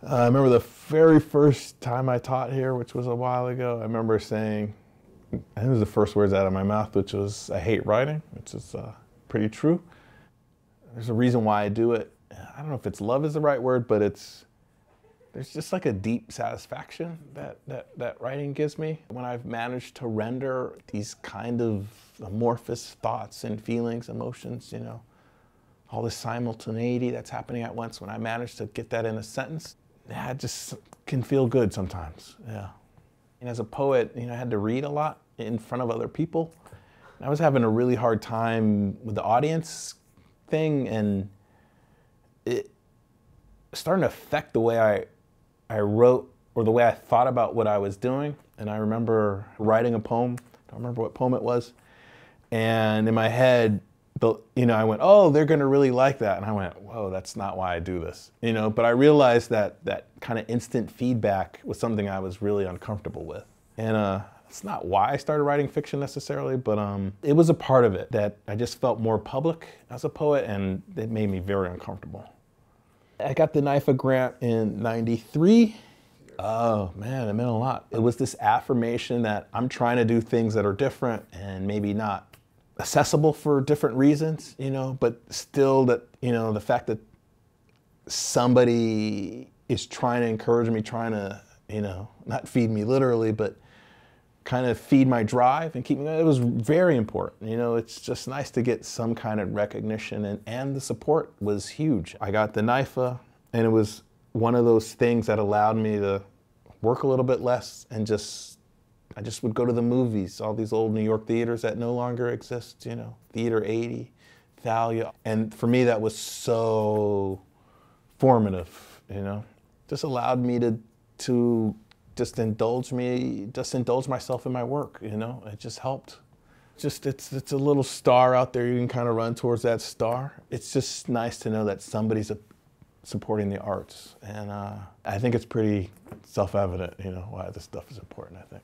I remember the very first time I taught here, which was a while ago, I remember saying, I think it was the first words out of my mouth, which was, I hate writing, which is pretty true. There's a reason why I do it. I don't know if it's love is the right word, but there's just like a deep satisfaction that writing gives me. When I've managed to render these kind of amorphous thoughts and feelings, emotions, you know, all this simultaneity that's happening at once, when I manage to get that in a sentence, yeah, it just can feel good sometimes, yeah. And as a poet, you know, I had to read a lot in front of other people. I was having a really hard time with the audience thing, and it starting to affect the way I wrote or the way I thought about what I was doing. And I remember writing a poem, I don't remember what poem it was, and in my head, you know, I went, oh, they're gonna really like that. And I went, whoa, that's not why I do this. You know, but I realized that that kind of instant feedback was something I was really uncomfortable with. And it's not why I started writing fiction necessarily, but it was a part of it that I just felt more public as a poet, and it made me very uncomfortable. I got the NYFA grant in '93. Oh man, it meant a lot. It was this affirmation that I'm trying to do things that are different and maybe not accessible for different reasons, you know, but still that, you know, the fact that somebody is trying to encourage me, trying to, you know, not feed me literally, but kind of feed my drive and keep me, it was very important. You know, it's just nice to get some kind of recognition, and the support was huge. I got the NYFA, and it was one of those things that allowed me to work a little bit less and I just would go to the movies, all these old New York theaters that no longer exist, you know, Theater 80, Thalia. And for me, that was so formative, you know. Just allowed me to just indulge myself in my work, you know. It just helped. Just, it's a little star out there. You can kind of run towards that star. It's just nice to know that somebody's supporting the arts. And I think it's pretty self-evident, you know, why this stuff is important, I think.